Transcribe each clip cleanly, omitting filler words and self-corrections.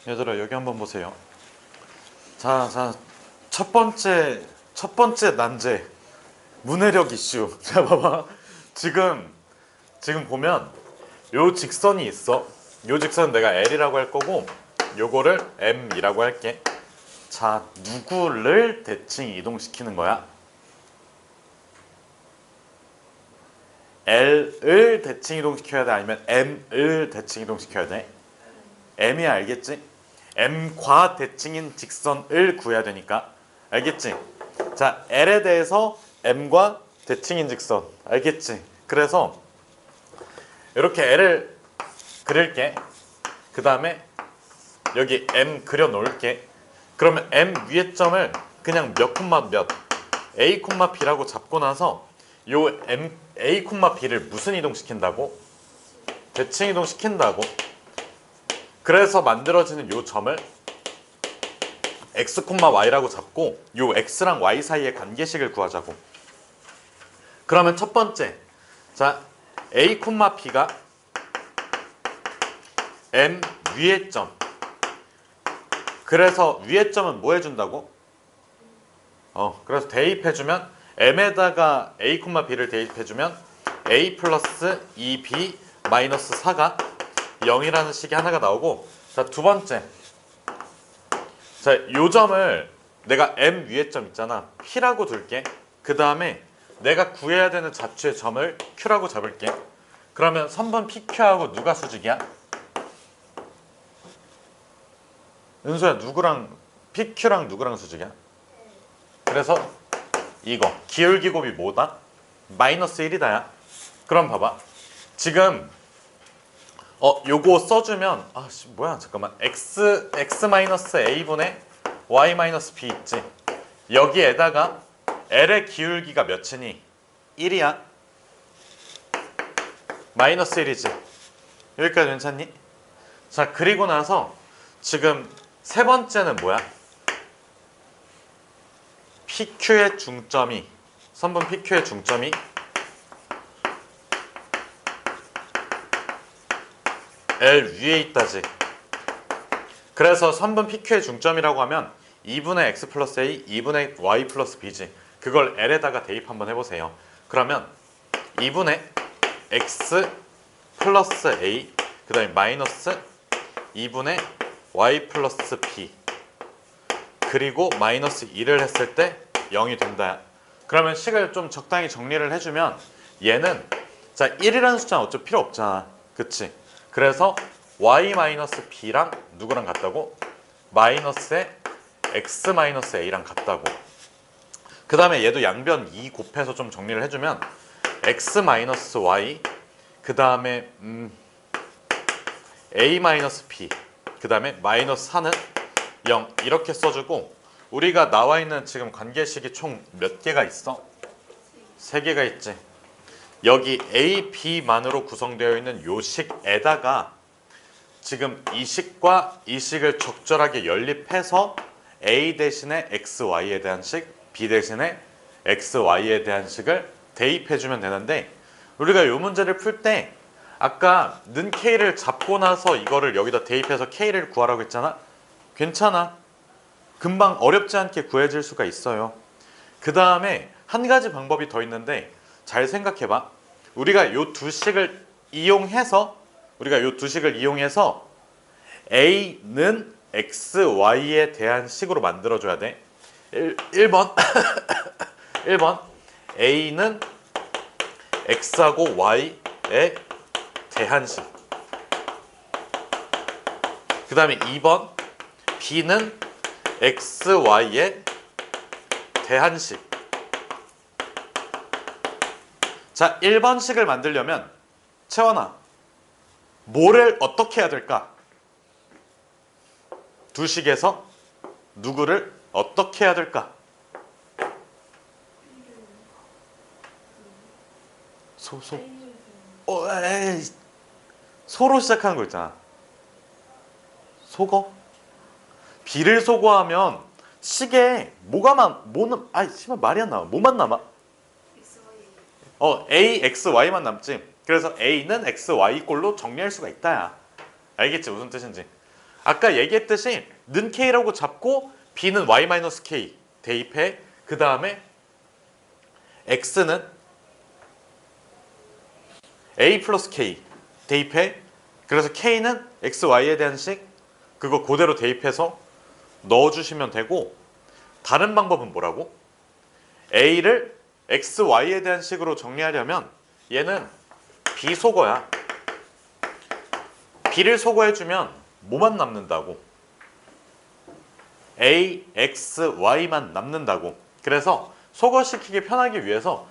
얘들아 여기 한번 보세요. 자, 첫 번째 난제 문해력 이슈. 자, 봐봐. 지금 보면 요 직선이 있어. 요 직선은 내가 L이라고 할 거고 요거를 M이라고 할게. 자, 누구를 대칭 이동시키는 거야? L을 대칭 이동시켜야 돼? 아니면 M을 대칭 이동시켜야 돼? M이 알겠지? M과 대칭인 직선을 구해야 되니까. 알겠지? 자, L에 대해서 M과 대칭인 직선. 알겠지? 그래서 이렇게 L을 그릴게. 그 다음에 여기 M 그려 놓을게. 그러면 M 위의 점을 그냥 몇 콤마 몇 A 콤마 B라고 잡고 나서 요 M A 콤마 B를 무슨 이동시킨다고? 대칭 이동시킨다고. 그래서 만들어지는 요 점을 X 콤마 Y라고 잡고 요 X랑 Y 사이의 관계식을 구하자고. 그러면 첫 번째, 자 A 콤마 B가 M 위의 점. 그래서 위의 점은 뭐 해준다고? 그래서 대입해주면 M에다가 A 콤마 B를 대입해주면 A 플러스 2B 마이너스 4가 0이라는 식이 하나가 나오고, 자 두 번째, 자 요 점을 내가 M 위의 점 있잖아, P라고 둘게. 그 다음에 내가 구해야 되는 자추의 점을 Q라고 잡을게. 그러면 선분 PQ하고 누가 수직이야? 은수야, 누구랑 PQ랑 누구랑 수직이야? 그래서 이거 기울기 곱이 뭐다? 마이너스 1이다야. 그럼 봐봐. 지금 요거 써주면 뭐야 잠깐만, x 마이너스 a분의 y 마이너스 b 있지. 여기에다가 l의 기울기가 몇이니? 1이야. 마이너스 1이지. 여기까지 괜찮니? 자, 그리고 나서 지금 세 번째는 뭐야? PQ의 중점이, 선분 PQ의 중점이 L 위에 있다지. 그래서 선분 PQ의 중점이라고 하면 2분의 x 플러스 a, 2분의 y 플러스 b지. 그걸 L에다가 대입 한번 해보세요. 그러면 2분의 x 플러스 a, 그 다음에 마이너스 2분의 y 플러스 b, 그리고 마이너스 2를 했을 때 0이 된다. 그러면 식을 좀 적당히 정리를 해주면 얘는, 자 1이라는 숫자는 어차피 필요 없잖아, 그치? 그래서 y-b랑 누구랑 같다고? 마이너스에 x-a랑 같다고. 그 다음에 얘도 양변 2 곱해서 좀 정리를 해주면 x-y, 그 다음에 a-b, 그 다음에 마이너스 4는 0 이렇게 써주고, 우리가 나와 있는 지금 관계식이 총 몇 개가 있어? 3개가 있지. 여기 A, B만으로 구성되어 있는 요 식에다가 지금 이 식과 이 식을 적절하게 연립해서 A 대신에 XY에 대한 식, B 대신에 XY에 대한 식을 대입해주면 되는데, 우리가 요 문제를 풀 때 아까 는 K를 잡고 나서 이거를 여기다 대입해서 K를 구하라고 했잖아. 괜찮아. 금방 어렵지 않게 구해질 수가 있어요. 그 다음에 한 가지 방법이 더 있는데, 잘 생각해봐. 우리가 요 두 식을 이용해서 A는 XY에 대한 식으로 만들어줘야 돼. 1번 1번 A는 X하고 Y에 대한 식. 그 다음에 2번 B는 XY에 대한 식. 자, 1번식을 만들려면 채원아, 뭐를 어떻게 해야 될까? 두 식에서 누구를 어떻게 해야 될까? 소로 시작하는 거 있잖아. 소거? B를 소거하면 식에 뭐는 씨발 말이 안 나와. 뭐만 남아? A, X, Y만 남지. 그래서 A는 X, Y 꼴로 정리할 수가 있다야. 알겠지? 무슨 뜻인지. 아까 얘기했듯이 는 K라고 잡고 B는 Y-K 대입해. 그 다음에 X는 A 플러스 K 대입해. 그래서 K는 X, Y에 대한 식 그거 그대로 대입해서 넣어주시면 되고, 다른 방법은 뭐라고? A를 X, Y에 대한 식으로 정리하려면 얘는 B 소거야. B를 소거해주면 뭐만 남는다고? A, X, Y만 남는다고. 그래서 소거시키기 편하기 위해서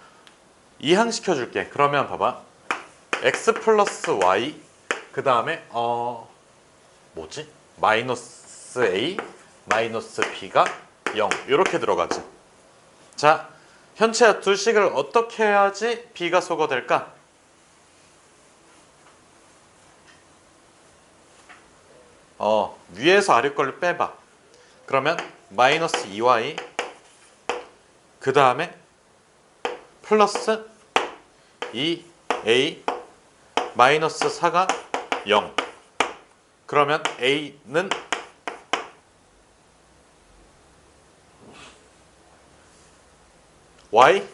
이항시켜줄게. 그러면 봐봐. X 플러스 Y 그 다음에 뭐지? 마이너스 A 마이너스 B가 0 이렇게 들어가지. 자, 현채야 두 식을 어떻게 해야지 B가 소거될까? 위에서 아래 걸 빼봐. 그러면 마이너스 2y 그 다음에 플러스 2a 마이너스 4가 0. 그러면 a는 y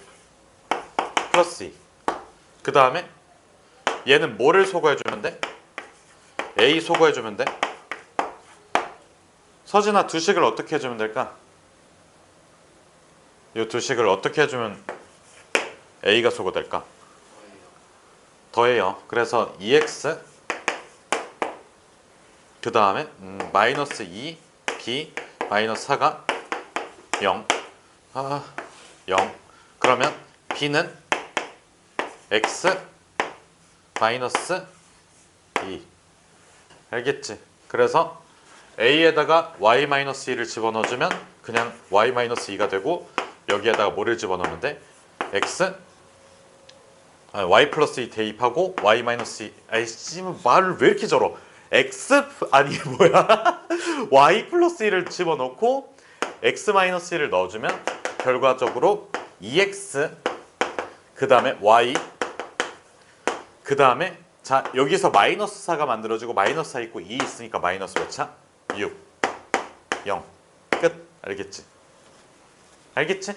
플러스 2. 그 다음에 얘는 뭐를 소거해주면 돼? a 소거해주면 돼? 서진아 두 식을 어떻게 해주면 될까? 이 두 식을 어떻게 해주면 a가 소거될까? 더해요. 그래서 2x 그 다음에 마이너스 2 b 마이너스 4가 0. 0. 그러면 b는 x 마이너스 2. 알겠지? 그래서 a에다가 y-2를 집어넣어주면 그냥 y-2가 되고, 여기에다가 뭐를 집어넣으면 돼? x y 플러스 2 대입하고 y-2. 아이씨 말을 왜 이렇게 절어? x 아니 뭐야? y 플러스 2를 집어넣고 x-1을 넣어주면 결과적으로 2x 그 다음에 y 그 다음에 자 여기서 마이너스 4가 만들어지고 마이너스 4 있고 2 있으니까 마이너스 몇 차? 6 0 끝. 알겠지? 알겠지?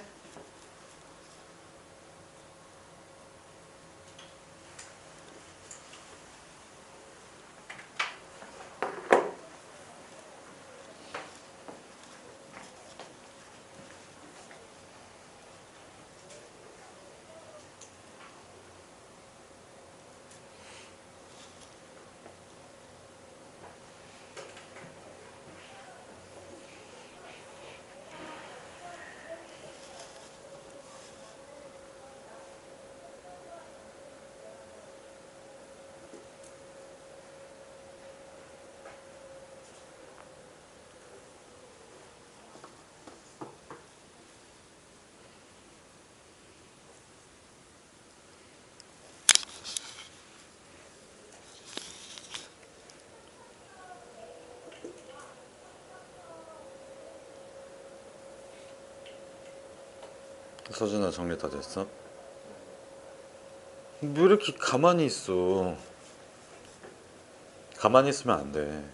서준아 정리 다 됐어? 왜 이렇게 가만히 있어? 가만히 있으면 안 돼.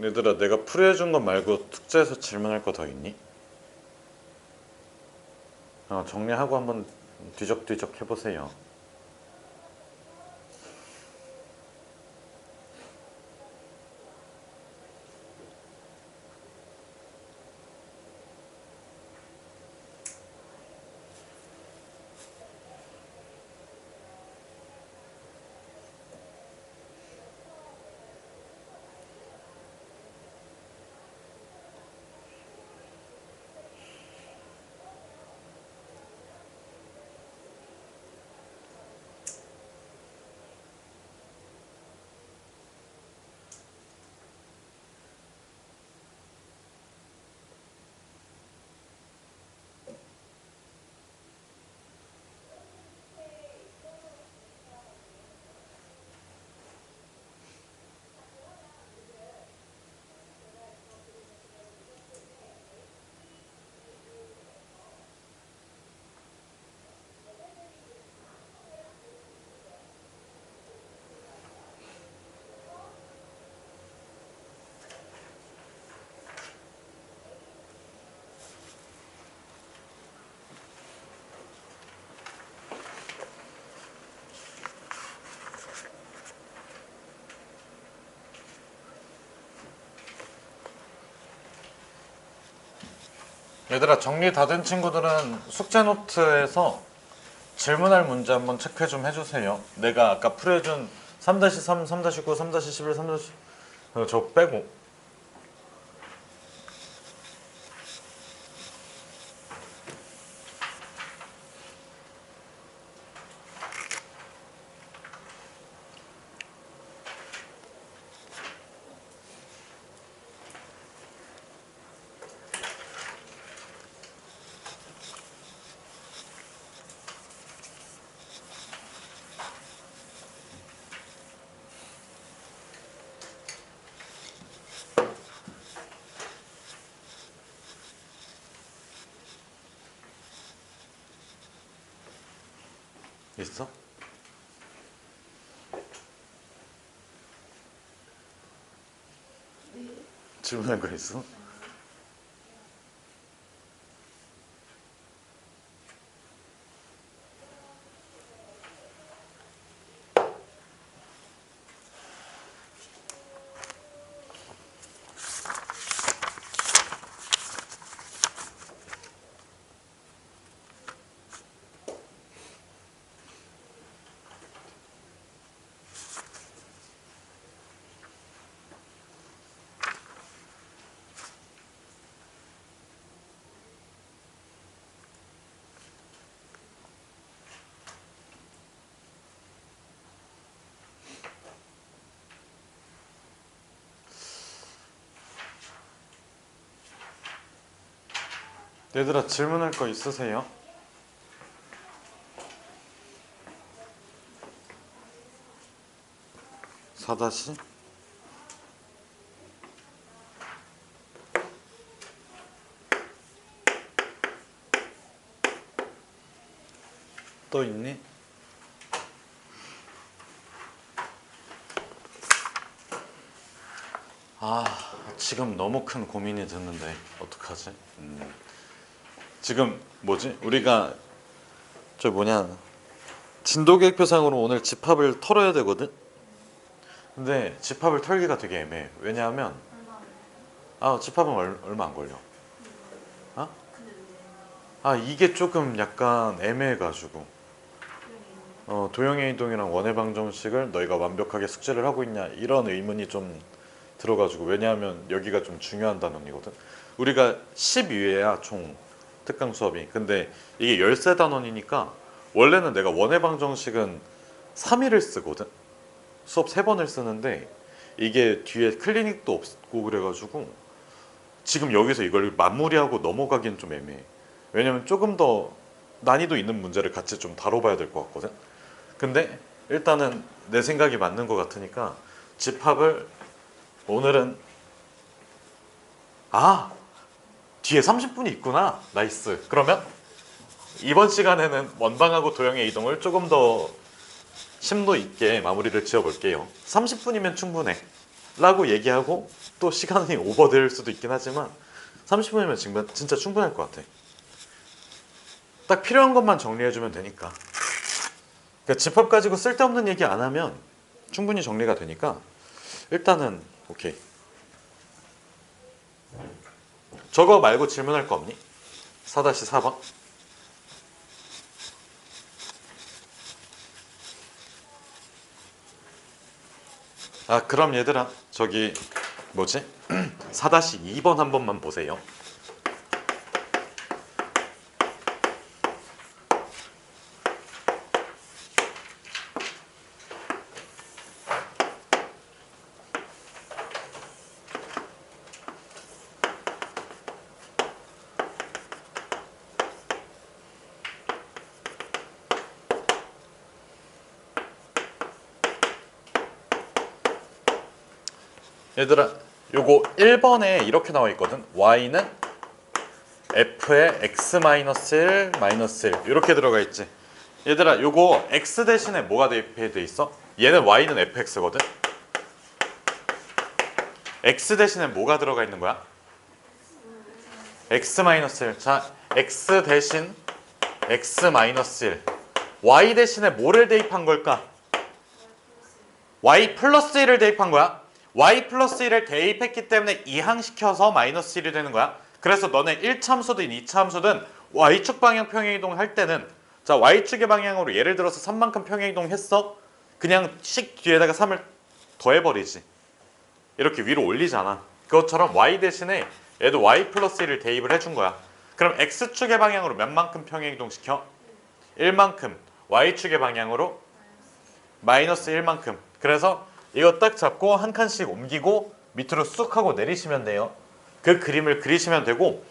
얘들아 내가 풀이해준 것 말고 숙제에서 질문할 거 더 있니? 정리하고 한번 뒤적뒤적 해보세요. 얘들아, 정리 다 된 친구들은 숙제 노트에서 질문할 문제 한번 체크 좀 해주세요. 내가 아까 풀어준 3-3, 3-9, 3-11, 3- 저 빼고. 있어? 질문할 거 있어? 얘들아, 질문할 거 있으세요? 사다시? 또 있니? 아, 지금 너무 큰 고민이 드는데 어떡하지? 지금 뭐지? 우리가 저 뭐냐, 진도 계획표상으로 오늘 집합을 털어야 되거든? 근데 집합을 털기가 되게 애매해. 왜냐하면 집합은 얼마 안 걸려. 어? 이게 조금 약간 애매해가지고 도형의 이동이랑 원의 방정식을 너희가 완벽하게 숙제를 하고 있냐, 이런 의문이 좀 들어가지고. 왜냐하면 여기가 좀 중요한 단원이거든. 우리가 12회야 총 특강 수업이. 근데 이게 13단원이니까 원래는 내가 원의 방정식은 3일을 쓰거든. 수업 3번을 쓰는데 이게 뒤에 클리닉도 없고 그래가지고 지금 여기서 이걸 마무리하고 넘어가기는 좀 애매해. 왜냐면 조금 더 난이도 있는 문제를 같이 좀 다뤄봐야 될 것 같거든. 근데 일단은 내 생각이 맞는 것 같으니까 집합을 오늘은 뒤에 30분이 있구나. 나이스. 그러면 이번 시간에는 원방하고 도형의 이동을 조금 더 심도 있게 마무리를 지어볼게요. 30분이면 충분해 라고 얘기하고 또 시간이 오버될 수도 있긴 하지만 30분이면 진짜 충분할 것 같아. 딱 필요한 것만 정리해주면 되니까. 그러니까 집합 가지고 쓸데없는 얘기 안 하면 충분히 정리가 되니까 일단은 오케이. 저거 말고 질문할 거 없니? 4-4번. 그럼 얘들아, 저기 뭐지? 4-2번 한 번만 보세요. 얘들아, 요거 1번에 이렇게 나와 있거든. y는 f의 x-1 -1 이렇게 들어가 있지. 얘들아, 요거 x 대신에 뭐가 대입돼 있어? 얘는 y는 fx거든. x 대신에 뭐가 들어가 있는 거야? x-1. 자, x 대신 x-1. y 대신에 뭐를 대입한 걸까? y 플러스 1을 대입한 거야. y 플러스 1을 대입했기 때문에 이항시켜서 마이너스 1이 되는 거야. 그래서 너네 1차함수든 2차함수든 y축 방향 평행이동 할 때는 자 y축의 방향으로 예를 들어서 3만큼 평행이동 했어? 그냥 씩 뒤에다가 3을 더해버리지. 이렇게 위로 올리잖아. 그것처럼 y 대신에 얘도 y 플러스 1을 대입을 해준 거야. 그럼 x축의 방향으로 몇 만큼 평행이동 시켜? 1만큼. y축의 방향으로 마이너스 1만큼. 그래서 이거 딱 잡고 한 칸씩 옮기고 밑으로 쑥 하고 내리시면 돼요. 그 그림을 그리시면 되고,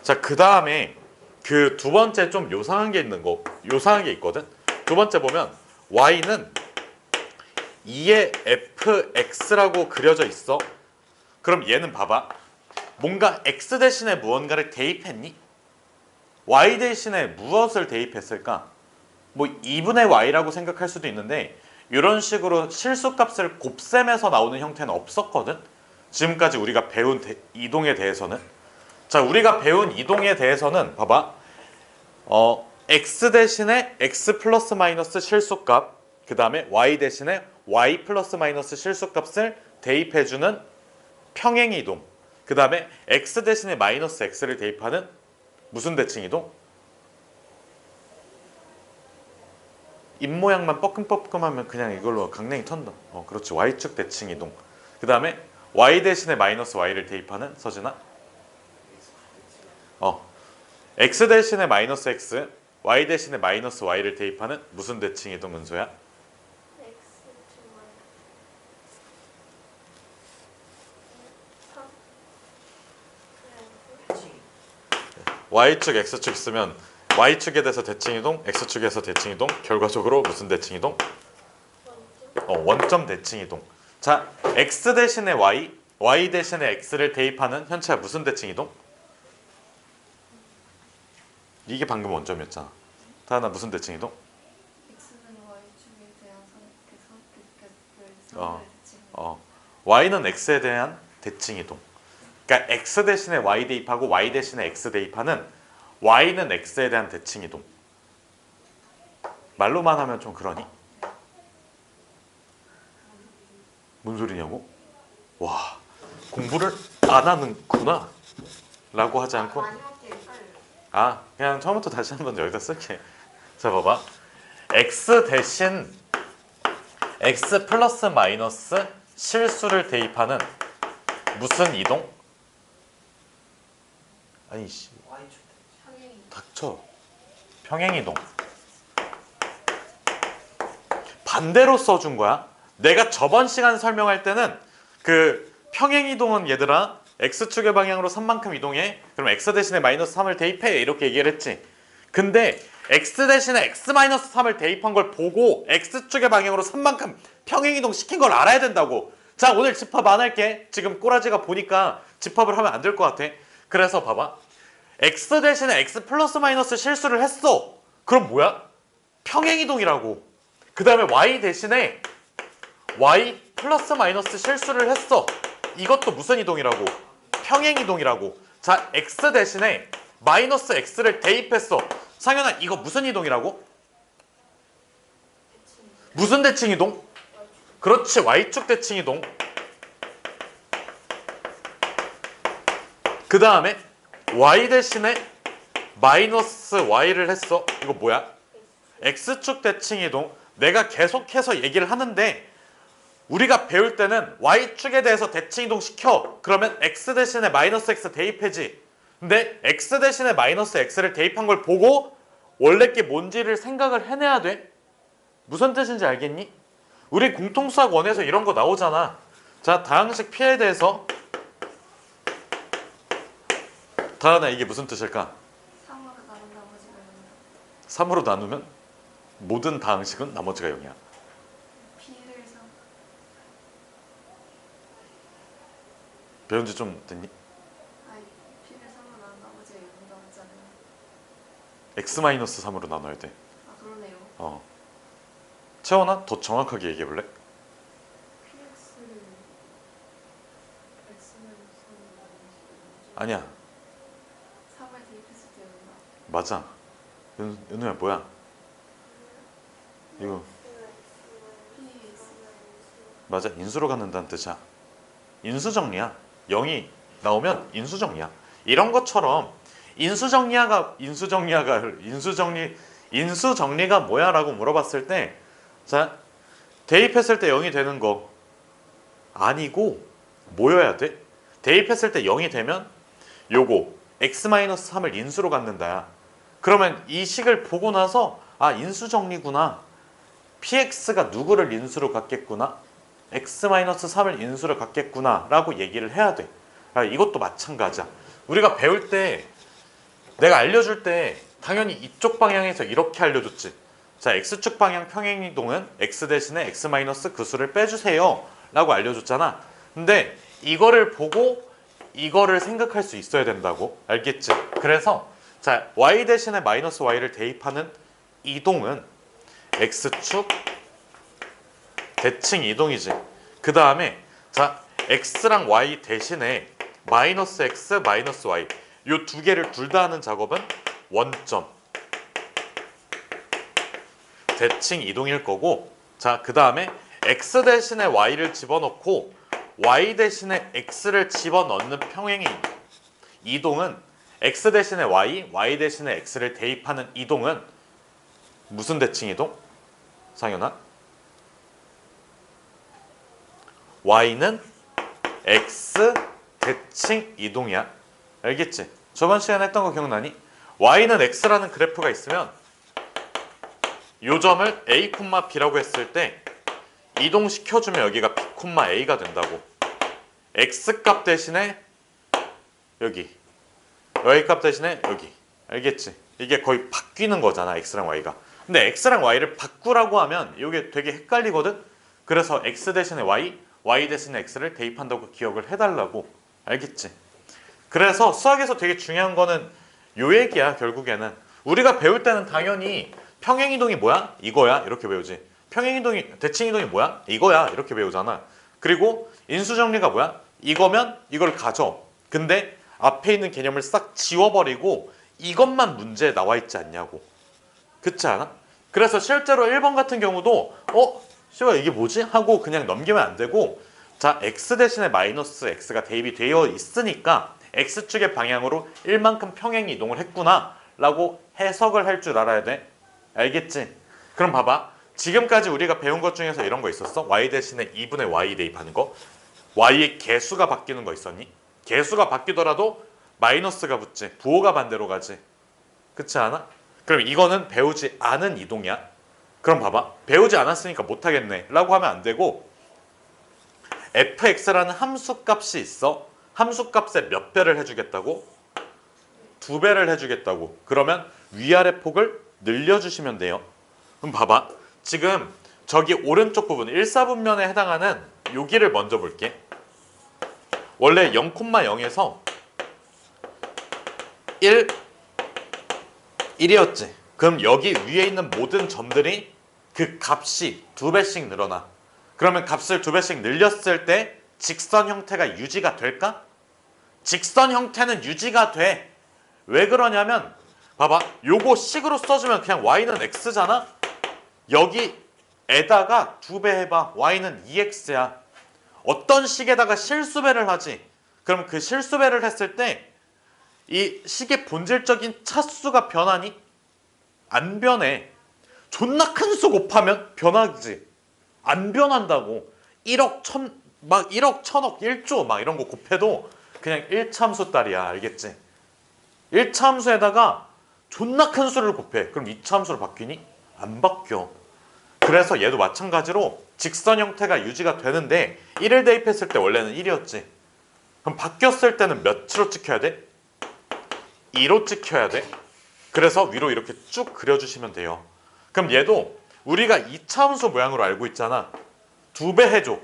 자, 그 다음에 그 두 번째 좀 요상한 게 요상한 게 있거든. 두 번째 보면 y는 2의 fx라고 그려져 있어. 그럼 얘는 봐봐. 뭔가 x 대신에 무언가를 대입했니? y 대신에 무엇을 대입했을까? 뭐 2분의 y라고 생각할 수도 있는데 이런 식으로 실수값을 곱셈해서 나오는 형태는 없었거든. 지금까지 우리가 배운 이동에 대해서는. 자, 우리가 배운 이동에 대해서는 봐봐. x 대신에 x 플러스 마이너스 실수값, 그 다음에 y 대신에 y 플러스 마이너스 실수값을 대입해주는 평행이동, 그 다음에 x 대신에 마이너스 x를 대입하는 무슨 대칭이동? 입모양만 뻐끔뻐끔하면 그냥 이걸로 강냉이 턴다. 그렇지. y축 대칭이동. 그 다음에 y 대신에 마이너스 y를 대입하는 서진아? x 대신에 마이너스 x, y 대신에 마이너스 y를 대입하는 무슨 대칭이동 은소야? y축, x축 있으면 y축에 대해서 대칭이동, x축에서 대칭이동, 결과적으로 무슨 대칭이동? 원점 대칭이동. 자, x 대신에 y, y 대신에 x를 대입하는 현체가 무슨 대칭이동? 이게 방금 원점이었잖아. 다하나 무슨 대칭이동? x는 y축에 대한 선택을 y는 x에 대한 대칭이동. 그러니까 x 대신에 y 대입하고 y 대신에 x 대입하는 y는 x에 대한 대칭이동. 말로만 하면 좀 그러니? 뭔 소리냐고? 와, 공부를 안 하는구나 라고 하지 않고 그냥 처음부터 다시 한번 여기다 쓸게. 자, 봐봐. x 대신 x 플러스 마이너스 실수를 대입하는 무슨 이동? 아니 씨, 닥쳐. 평행이동. 반대로 써준 거야. 내가 저번 시간 설명할 때는 그 평행이동은 얘들아 x축의 방향으로 3만큼 이동해. 그럼 x 대신에 마이너스 3을 대입해. 이렇게 얘기를 했지. 근데 x 대신에 x 마이너스 3을 대입한 걸 보고 x축의 방향으로 3만큼 평행이동 시킨 걸 알아야 된다고. 자, 오늘 집합 안 할게. 지금 꼬라지가 보니까 집합을 하면 안 될 것 같아. 그래서 봐봐. x 대신에 x 플러스 마이너스 실수를 했어. 그럼 뭐야? 평행이동이라고. 그 다음에 y 대신에 y 플러스 마이너스 실수를 했어. 이것도 무슨 이동이라고? 평행이동이라고. 자, x 대신에 마이너스 x를 대입했어. 상현아, 이거 무슨 이동이라고? 무슨 대칭이동? 그렇지, y축 대칭이동. 그 다음에 y 대신에 마이너스 y를 했어. 이거 뭐야? x축 대칭이동. 내가 계속해서 얘기를 하는데 우리가 배울 때는 y축에 대해서 대칭이동 시켜. 그러면 x 대신에 마이너스 x 대입해지. 근데 x 대신에 마이너스 x를 대입한 걸 보고 원래 게 뭔지를 생각을 해내야 돼. 무슨 뜻인지 알겠니? 우리 공통수학 1에서 이런 거 나오잖아. 자, 다항식 P에 대해서 다은아, 이게 무슨 뜻일까? 3으로 나눈 나머지가 0이다. 3으로 나누면 모든 다항식은 나머지가 0이야. P를 3. 배운 지 좀 됐니? 아니, P를 3으로 나눈 나머지가 0 나왔잖아요. x-3으로 나눠야 돼. 아, 그러네요. 채원아, 더 정확하게 얘기해 볼래? PX를 X는 3으로 나누지. 아니야. 3을 대입했을 때 0이다. 맞아. 은우야, 뭐야? 이거 PX. 맞아. 인수로 갖는다는 뜻이야. 인수정리야. 0이 나오면 인수정리야. 이런 것처럼 인수정리가 뭐야? 라고 물어봤을 때, 자, 대입했을 때 0이 되는 거 아니고 뭐여야 돼? 대입했을 때 0이 되면 요거 x-3을 인수로 갖는다. 그러면 이 식을 보고 나서 아, 인수정리구나. px가 누구를 인수로 갖겠구나. x-3을 인수로 갖겠구나 라고 얘기를 해야 돼. 이것도 마찬가지야. 우리가 배울 때 내가 알려줄 때 당연히 이쪽 방향에서 이렇게 알려줬지. 자, x축 방향 평행이동은 x 대신에 x 마이너스 그 수를 빼주세요 라고 알려줬잖아. 근데 이거를 보고 이거를 생각할 수 있어야 된다고. 알겠지? 그래서 자, y 대신에 마이너스 y를 대입하는 이동은 x축 대칭 이동이지. 그 다음에 자, x랑 y 대신에 마이너스 x, 마이너스 y 요 두 개를 둘 다 하는 작업은 원점 대칭 이동일 거고, 자, 그 다음에 x 대신에 y를 집어넣고 y 대신에 x를 집어넣는 평행의 이동은 x 대신에 y, y 대신에 x를 대입하는 이동은 무슨 대칭 이동? 상현아? y는 x 대칭 이동이야. 알겠지? 저번 시간에 했던 거 기억나니? y는 x라는 그래프가 있으면 요 점을 a, b라고 했을 때 이동시켜주면 여기가 b, a가 된다고. x값 대신에 여기, y값 대신에 여기. 알겠지? 이게 거의 바뀌는 거잖아, x랑 y가. 근데 x랑 y를 바꾸라고 하면 이게 되게 헷갈리거든? 그래서 x 대신에 y, y 대신에 x를 대입한다고 기억을 해달라고. 알겠지? 그래서 수학에서 되게 중요한 거는 요 얘기야. 결국에는 우리가 배울 때는 당연히 평행이동이 뭐야? 이거야. 이렇게 배우지. 평행이동이, 대칭이동이 뭐야? 이거야. 이렇게 배우잖아. 그리고 인수정리가 뭐야? 이거면 이걸 가져. 근데 앞에 있는 개념을 싹 지워버리고 이것만 문제에 나와 있지 않냐고. 그렇지 않아? 그래서 실제로 1번 같은 경우도 씨발 이게 뭐지? 하고 그냥 넘기면 안 되고, 자, x 대신에 마이너스 x가 대입이 되어 있으니까 x축의 방향으로 1만큼 평행 이동을 했구나 라고 해석을 할 줄 알아야 돼. 알겠지? 그럼 봐봐. 지금까지 우리가 배운 것 중에서 이런 거 있었어? y 대신에 2분의 y 대입하는 거. y의 개수가 바뀌는 거 있었니? 개수가 바뀌더라도 마이너스가 붙지. 부호가 반대로 가지. 그렇지 않아? 그럼 이거는 배우지 않은 이동이야. 그럼 봐봐. 배우지 않았으니까 못하겠네 라고 하면 안 되고, fx라는 함수값이 있어. 함수값에 몇 배를 해주겠다고? 2배를 해주겠다고. 그러면 위아래 폭을 늘려주시면 돼요. 그럼 봐봐. 지금 저기 오른쪽 부분 1사분면에 해당하는 여기를 먼저 볼게. 원래 0,0에서 1이었지. 그럼 여기 위에 있는 모든 점들이 그 값이 2배씩 늘어나. 그러면 값을 2배씩 늘렸을 때 직선 형태가 유지가 될까? 직선 형태는 유지가 돼. 왜 그러냐면 봐봐. 요거 식으로 써주면 그냥 y는 x잖아? 여기에다가 2배 해봐. y는 2x야. 어떤 식에다가 실수배를 하지. 그럼 그 실수배를 했을 때 이 식의 본질적인 차수가 변하니? 안 변해. 존나 큰 수 곱하면 변하지. 안 변한다고. 1억 1000억 1조 막 이런 거 곱해도 그냥 1차함수 딸이야. 알겠지? 1차함수에다가 존나 큰 수를 곱해. 그럼 2차함수로 바뀌니? 안 바뀌어. 그래서 얘도 마찬가지로 직선 형태가 유지가 되는데 1을 대입했을 때 원래는 1이었지. 그럼 바뀌었을 때는 몇으로 찍혀야 돼? 2로 찍혀야 돼. 그래서 위로 이렇게 쭉 그려주시면 돼요. 그럼 얘도 우리가 2차함수 모양으로 알고 있잖아. 2배 해줘.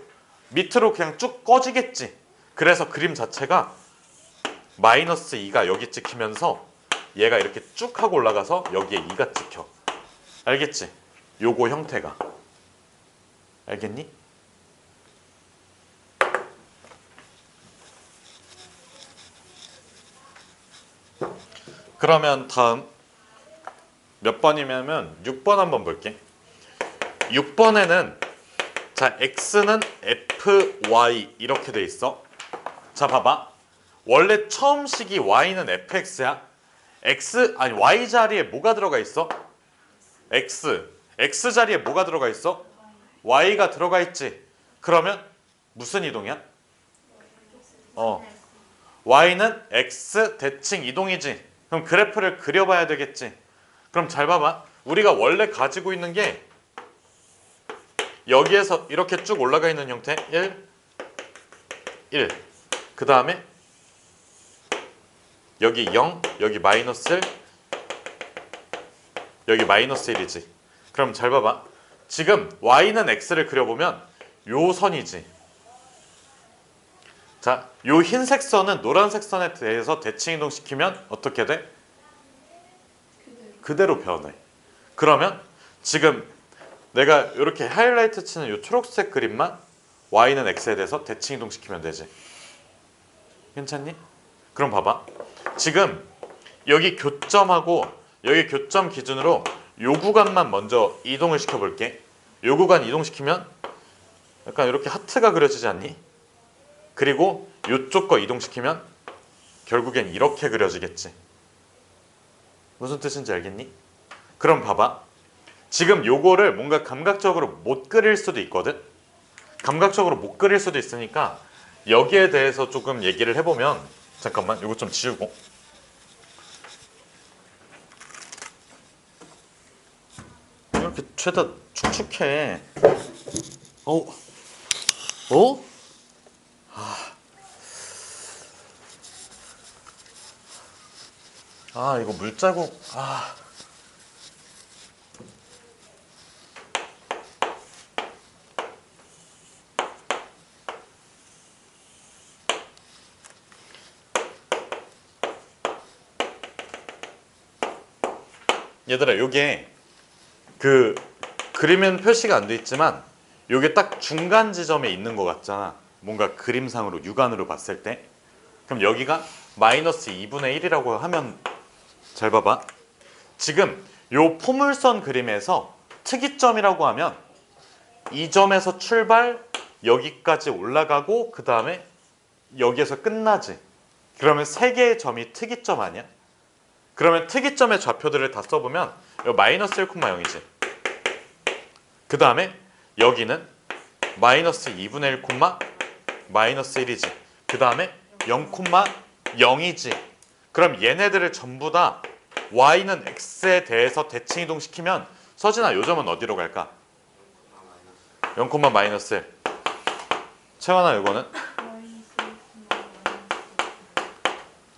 밑으로 그냥 쭉 꺼지겠지. 그래서 그림 자체가 마이너스 2가 여기 찍히면서 얘가 이렇게 쭉 하고 올라가서 여기에 2가 찍혀. 알겠지? 요거 형태가. 알겠니? 그러면 다음 몇 번이냐면 6번 한번 볼게. 6번에는 자, x는 fy 이렇게 돼 있어. 자, 봐봐. 원래 처음 식이 y는 fx야. x 아니 y 자리에 뭐가 들어가 있어? x 자리에 뭐가 들어가 있어? y가 들어가 있지. 그러면 무슨 이동이야? y는 x 대칭 이동이지. 그럼 그래프를 그려봐야 되겠지. 그럼 잘 봐봐. 우리가 원래 가지고 있는 게 여기에서 이렇게 쭉 올라가 있는 형태 1. 그 다음에 여기 0, 여기 마이너스 1, 여기 마이너스 1이지. 그럼 잘 봐봐. 지금 y는 x를 그려보면 요 선이지. 자, 요 흰색 선은 노란색 선에 대해서 대칭 이동시키면 어떻게 돼? 그대로 변해. 그러면 지금 내가 이렇게 하이라이트 치는 요 초록색 그림만 y는 x에 대해서 대칭 이동시키면 되지. 괜찮니? 그럼 봐봐. 지금 여기 교점하고 여기 교점 기준으로 요 구간만 먼저 이동을 시켜볼게. 요 구간 이동시키면 약간 이렇게 하트가 그려지지 않니? 그리고 요쪽 거 이동시키면 결국엔 이렇게 그려지겠지. 무슨 뜻인지 알겠니? 그럼 봐봐. 지금 요거를 뭔가 감각적으로 못 그릴 수도 있거든? 감각적으로 못 그릴 수도 있으니까 여기에 대해서 조금 얘기를 해보면, 잠깐만 요거 좀 지우고, 이렇게 죄다 축축해. 어? 이거 물자국. 얘들아, 요게 그 그리면 표시가 안 돼 있지만 요게 딱 중간 지점에 있는 것 같잖아. 뭔가 그림상으로 육안으로 봤을 때. 그럼 여기가 마이너스 2분의 1이라고 하면, 잘 봐봐. 지금 요 포물선 그림에서 특이점이라고 하면 이 점에서 출발 여기까지 올라가고 그 다음에 여기에서 끝나지. 그러면 세 개의 점이 특이점 아니야? 그러면 특이점의 좌표들을 다 써보면 요 마이너스 1,0이지. 그 다음에 여기는 마이너스 2분의 1, 마이너스 1이지. 그 다음에 0,0이지. 그럼 얘네들을 전부 다 y는 x에 대해서 대칭 이동시키면, 서진아 요 점은 어디로 갈까? 0, 마이너스 1. 채원아 요거는?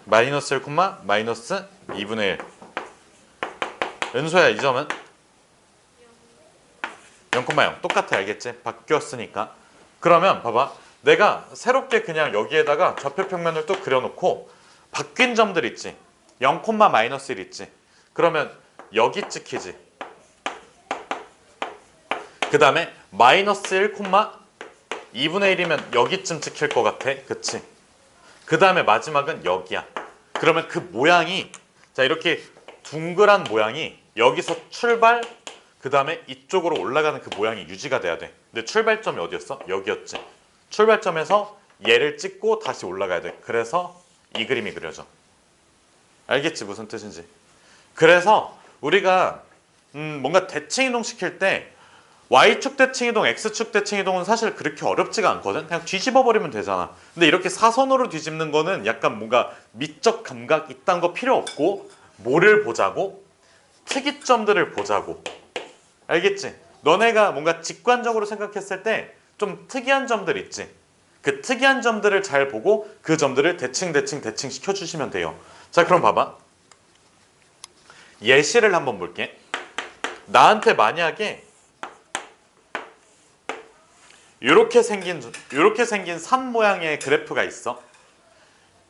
마이너스 1, 마이너스 2분의 1. 은소야 이 점은? 0,0. 똑같아, 알겠지? 바뀌었으니까. 그러면 봐봐. 내가 새롭게 그냥 여기에다가 좌표평면을 또 그려놓고 바뀐 점들 있지. 0, 마이너스 1 있지. 그러면 여기 찍히지. 그 다음에 마이너스 1, 2분의 1이면 여기쯤 찍힐 것 같아. 그치? 그 다음에 마지막은 여기야. 그러면 그 모양이, 자, 이렇게 둥그란 모양이 여기서 출발, 그 다음에 이쪽으로 올라가는 그 모양이 유지가 돼야 돼. 근데 출발점이 어디였어? 여기였지. 출발점에서 얘를 찍고 다시 올라가야 돼. 그래서 이 그림이 그려져. 알겠지? 무슨 뜻인지. 그래서 우리가 뭔가 대칭 이동 시킬 때 Y축 대칭 이동, X축 대칭 이동은 사실 그렇게 어렵지가 않거든. 그냥 뒤집어 버리면 되잖아. 근데 이렇게 사선으로 뒤집는 거는 약간 뭔가 미적 감각 이딴 거 필요 없고, 뭐를 보자고? 특이점들을 보자고. 알겠지? 너네가 뭔가 직관적으로 생각했을 때 좀 특이한 점들 있지. 그 특이한 점들을 잘 보고 그 점들을 대칭 시켜주시면 돼요. 자, 그럼 봐봐. 예시를 한번 볼게. 나한테 만약에 이렇게 생긴 산 모양의 그래프가 있어.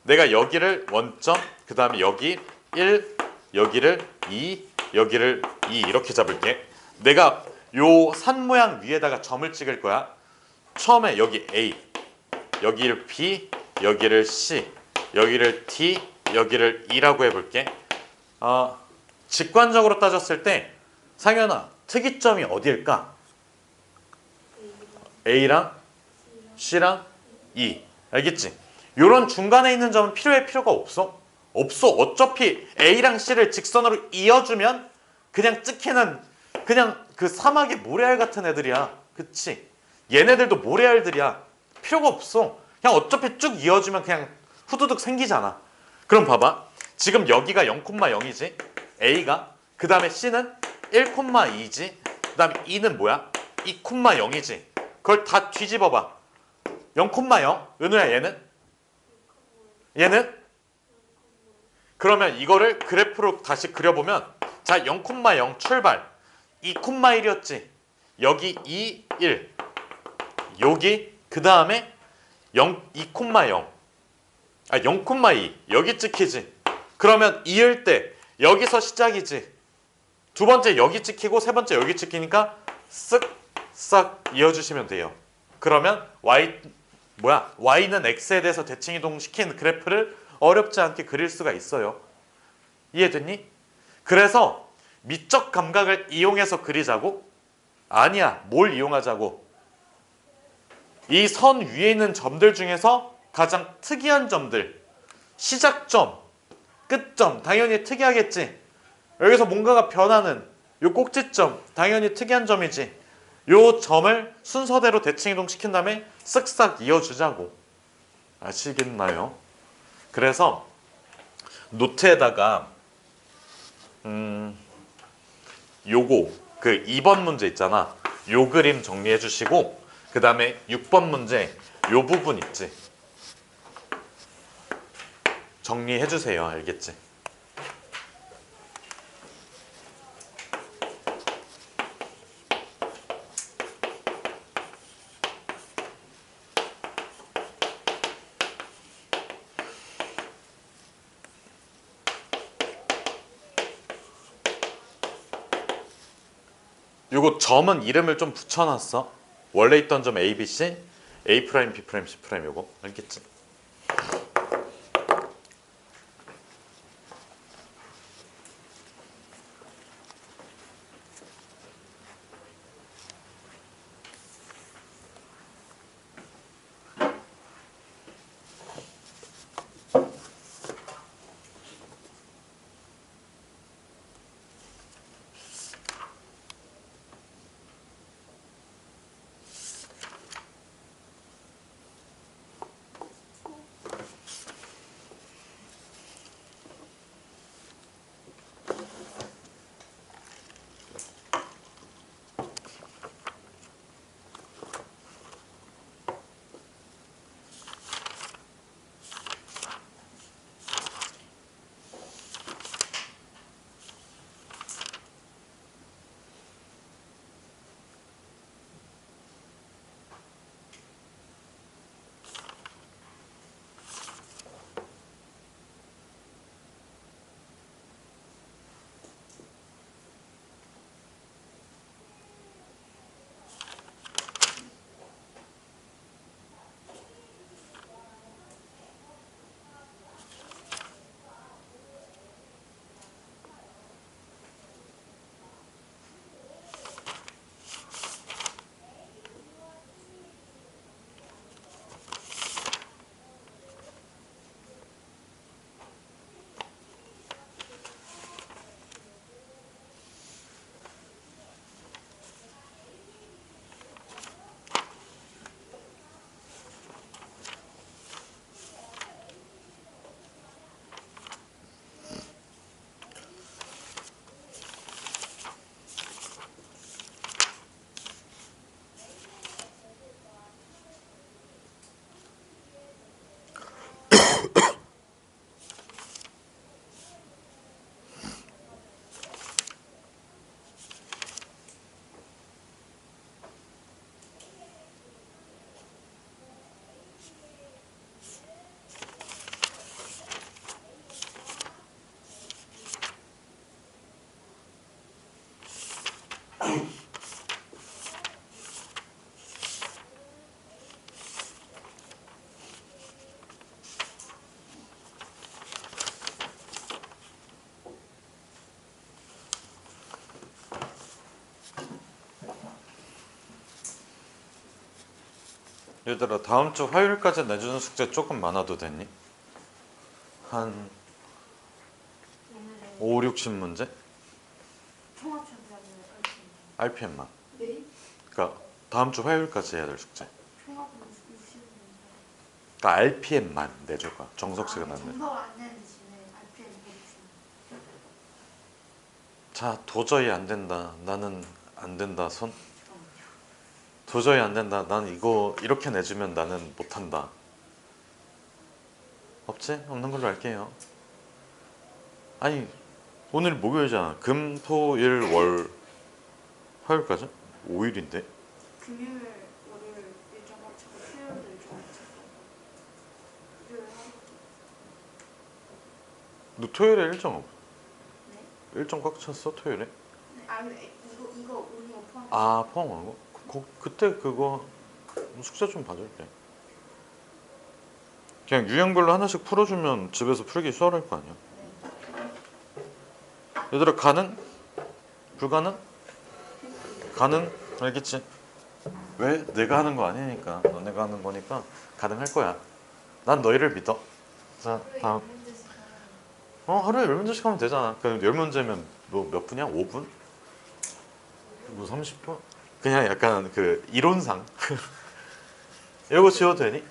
내가 여기를 원점, 그 다음에 여기 1, 여기를 2, 여기를 2 이렇게 잡을게. 내가 요 산 모양 위에다가 점을 찍을 거야. 처음에 여기 A, 여기를 B, 여기를 C, 여기를 D, 여기를 E라고 해볼게. 직관적으로 따졌을 때 상현아, 특이점이 어디일까? A랑 C랑 E. 알겠지? 요런 중간에 있는 점은 필요해 필요가 없어? 없어. 어차피 A랑 C를 직선으로 이어주면 그냥 찍히는 그냥 그 사막의 모래알 같은 애들이야. 그치? 얘네들도 모래알들이야. 필요가 없어. 그냥 어차피 쭉 이어주면 그냥 후두둑 생기잖아. 그럼 봐봐. 지금 여기가 0,0이지? A가. 그 다음에 C는 1,2지? 그 다음에 E는 뭐야? 2,0이지? 그걸 다 뒤집어봐. 0,0. 은우야 얘는? 얘는? 그러면 이거를 그래프로 다시 그려보면 자 0,0 출발 2,1이었지. 여기 2, 1 여기 그 다음에 2,0 아 0,2 여기 찍히지. 그러면 이을 때 여기서 시작이지. 두 번째 여기 찍히고 세 번째 여기 찍히니까 쓱싹 이어주시면 돼요. 그러면 y는 x에 대해서 대칭이동 시킨 그래프를 어렵지 않게 그릴 수가 있어요. 이해됐니? 그래서 미적 감각을 이용해서 그리자고? 아니야. 뭘 이용하자고? 이 선 위에 있는 점들 중에서 가장 특이한 점들, 시작점, 끝점, 당연히 특이하겠지. 여기서 뭔가가 변하는 요 꼭지점, 당연히 특이한 점이지. 요 점을 순서대로 대칭이동 시킨 다음에 쓱싹 이어주자고. 아시겠나요? 그래서 노트에다가 요거 그 2번 문제 있잖아. 요 그림 정리해 주시고 그 다음에 6번 문제 요 부분 있지. 정리해 주세요. 알겠지? 요거 점은 이름을 좀 붙여놨어. 원래 있던 점 A, B, C, A', B', C' 요거 알겠지? 얘들아 다음 주 화요일까지 내주는 숙제 조금 많아도 되니? 한 오늘은 5, 60문제? 종합전자는 RPM만. 네? 그러니까 다음 주 화요일까지 해야 될 숙제. 종합은 60문제. 그러니까 RPM만 내줄 거야. 정석식은 안 내. 정석 안 내는 대신에 RPM 보여주는. 자 도저히 안 된다. 나는 안 된다 손. 도저히 안 된다. 난 이거 이렇게 내주면 나는 못한다. 없지? 없는 걸로 할게요. 아니 오늘 목요일이잖아. 금, 토, 일, 월, 화요일까지? 5일인데? 금요일, 월요일 일정 합치고 수요일도 일정 합치고 일요일 하루. 너 토요일에 일정 없어? 네? 일정 꽉 찼어 토요일에? 네. 아 근데 이거 오는 거 포함해. 아 포함한 거? 그때 그거 숙제 좀 봐줄게. 그냥 유형별로 하나씩 풀어주면 집에서 풀기 수월할 거 아니야. 얘들아 가능? 불가능? 가능? 알겠지? 왜? 내가 하는 거 아니니까. 너네가 하는 거니까 가능할 거야. 난 너희를 믿어. 자 다음. 하루에 10문제씩 하면 되잖아. 그럼 10문제면 뭐 몇 분이야? 5분? 뭐 30분? 그냥 약간 그 이론상 이거 지워도 되니?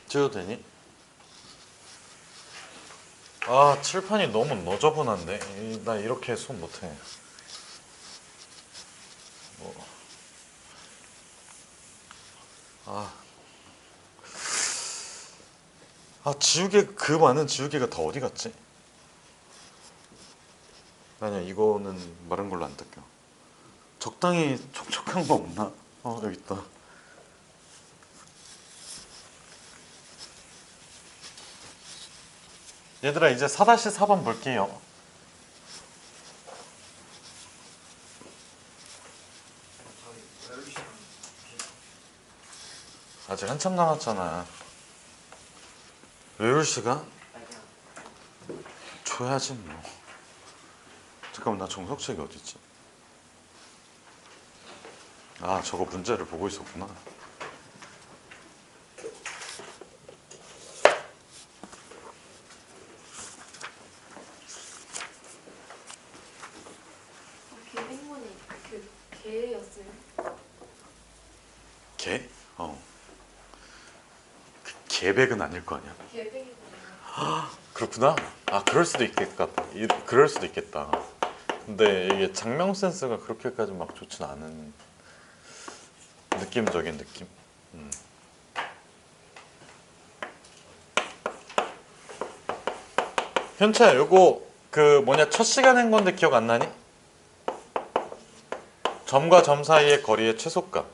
지워도 되니? 아 칠판이 너무 너저분한데 나 이렇게 손 못해. 뭐. 지우개 그 많은 지우개가 다 어디 갔지? 아니야 이거는 마른 걸로 안 닦여. 적당히 촉촉한 거 없나? 여기 있다. 얘들아 이제 4-4번 볼게요. 아직 한참 남았잖아. 외울 시간? 줘야지 뭐. 잠깐만 나 정석책이 어딨지? 아 저거 문제를 보고 있었구나. 계획문이 그 개였어요. 개? 그 계백은 아닐 거 아니야. 계획이구나. 그렇구나. 그럴 수도 있겠다. 그럴 수도 있겠다. 근데 이게 장명 센스가 그렇게까지 막 좋진 않은 느낌적인 느낌. 현채야, 요거 그 뭐냐 첫 시간 한 건데 기억 안 나니? 점과 점 사이의 거리의 최소값.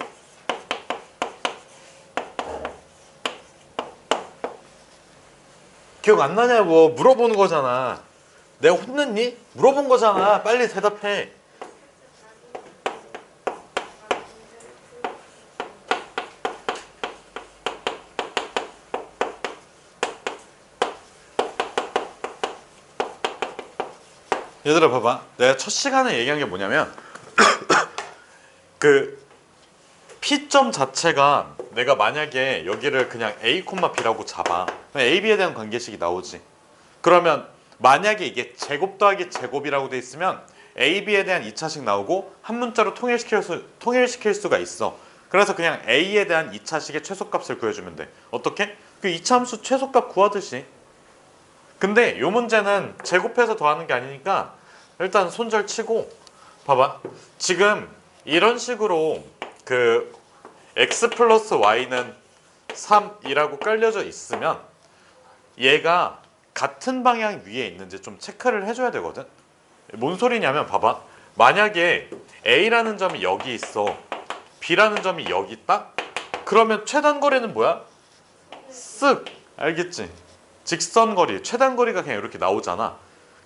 기억 안 나냐고 물어보는 거잖아. 내가 혼냈니? 물어본 거잖아. 빨리 대답해. 얘들아 봐봐. 내가 첫 시간에 얘기한 게 뭐냐면 그 P점 자체가 내가 만약에 여기를 그냥 A, B라고 잡아. 그럼 A, B에 대한 관계식이 나오지. 그러면 만약에 이게 제곱 더하기 제곱이라고 돼 있으면 A, B에 대한 2차식 나오고 한 문자로 통일시킬 수가 있어. 그래서 그냥 A에 대한 2차식의 최소값을 구해주면 돼. 어떻게? 그 이차함수 최소값 구하듯이. 근데 이 문제는 제곱해서 더하는 게 아니니까 일단 손절 치고 봐봐. 지금 이런 식으로 그 x 플러스 y는 3이라고 깔려져 있으면 얘가 같은 방향 위에 있는지 좀 체크를 해줘야 되거든. 뭔 소리냐면 봐봐. 만약에 A라는 점이 여기 있어. B라는 점이 여기 있다? 그러면 최단거리는 뭐야? 쓱! 알겠지? 직선거리, 최단거리가 그냥 이렇게 나오잖아.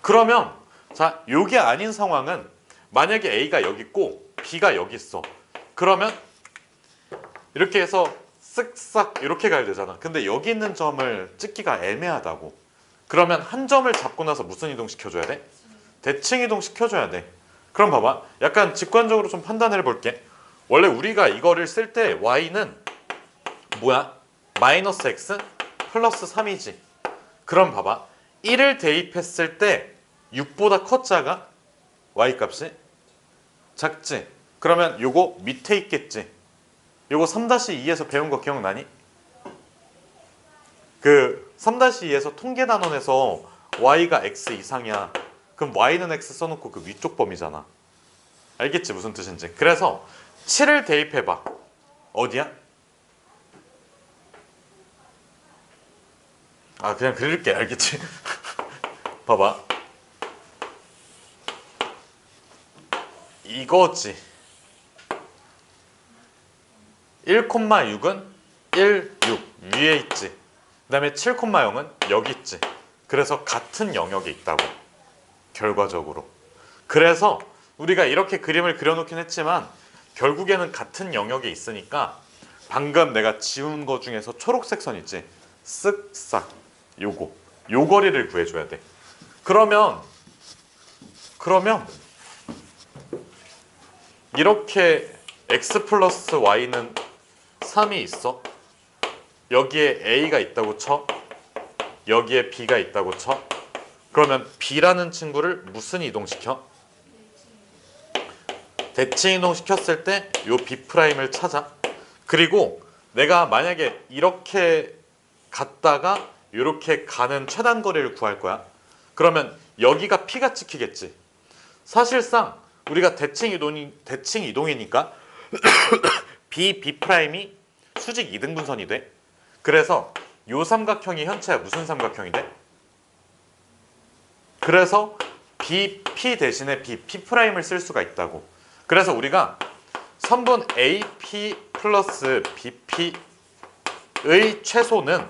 그러면 자, 요게 아닌 상황은 만약에 A가 여기 있고 B가 여기 있어. 그러면 이렇게 해서 쓱싹 이렇게 가야 되잖아. 근데 여기 있는 점을 찍기가 애매하다고. 그러면 한 점을 잡고 나서 무슨 이동 시켜줘야 돼? 대칭 이동 시켜줘야 돼. 그럼 봐봐. 약간 직관적으로 좀 판단을 해볼게. 원래 우리가 이거를 쓸 때 y는 뭐야? 마이너스 x 플러스 3이지. 그럼 봐봐. 1을 대입했을 때 6보다 커 작아? y 값이? 작지? 그러면 요거 밑에 있겠지? 요거 3-2에서 배운 거 기억나니? 그 3-2에서 통계 단원에서 y가 x 이상이야. 그럼 y는 x 써놓고 그 위쪽 범위잖아. 알겠지? 무슨 뜻인지. 그래서 7을 대입해봐. 어디야? 아 그냥 그릴게. 알겠지? 봐봐. 이거지. 1,6은 1, 6 위에 있지. 그 다음에 7,0은 여기 있지. 그래서 같은 영역에 있다고. 결과적으로. 그래서 우리가 이렇게 그림을 그려놓긴 했지만 결국에는 같은 영역에 있으니까 방금 내가 지운 거 중에서 초록색 선 있지. 쓱싹 요거. 요 거리를 구해줘야 돼. 그러면 이렇게 x 플러스 y는 3이 있어. 여기에 a가 있다고 쳐. 여기에 b가 있다고 쳐. 그러면 b라는 친구를 무슨 이동시켜? 대칭 이동시켰을 때 요 b'을 찾아. 그리고 내가 만약에 이렇게 갔다가 이렇게 가는 최단 거리를 구할 거야. 그러면 여기가 p가 찍히겠지. 사실상 우리가 대칭 이동이니까 b'이 수직 이등분선이 돼. 그래서 요 삼각형이 현체야. 무슨 삼각형이 돼? 그래서 BP 대신에 P'을 쓸 수가 있다고. 그래서 우리가 선분 AP 플러스 BP의 최소는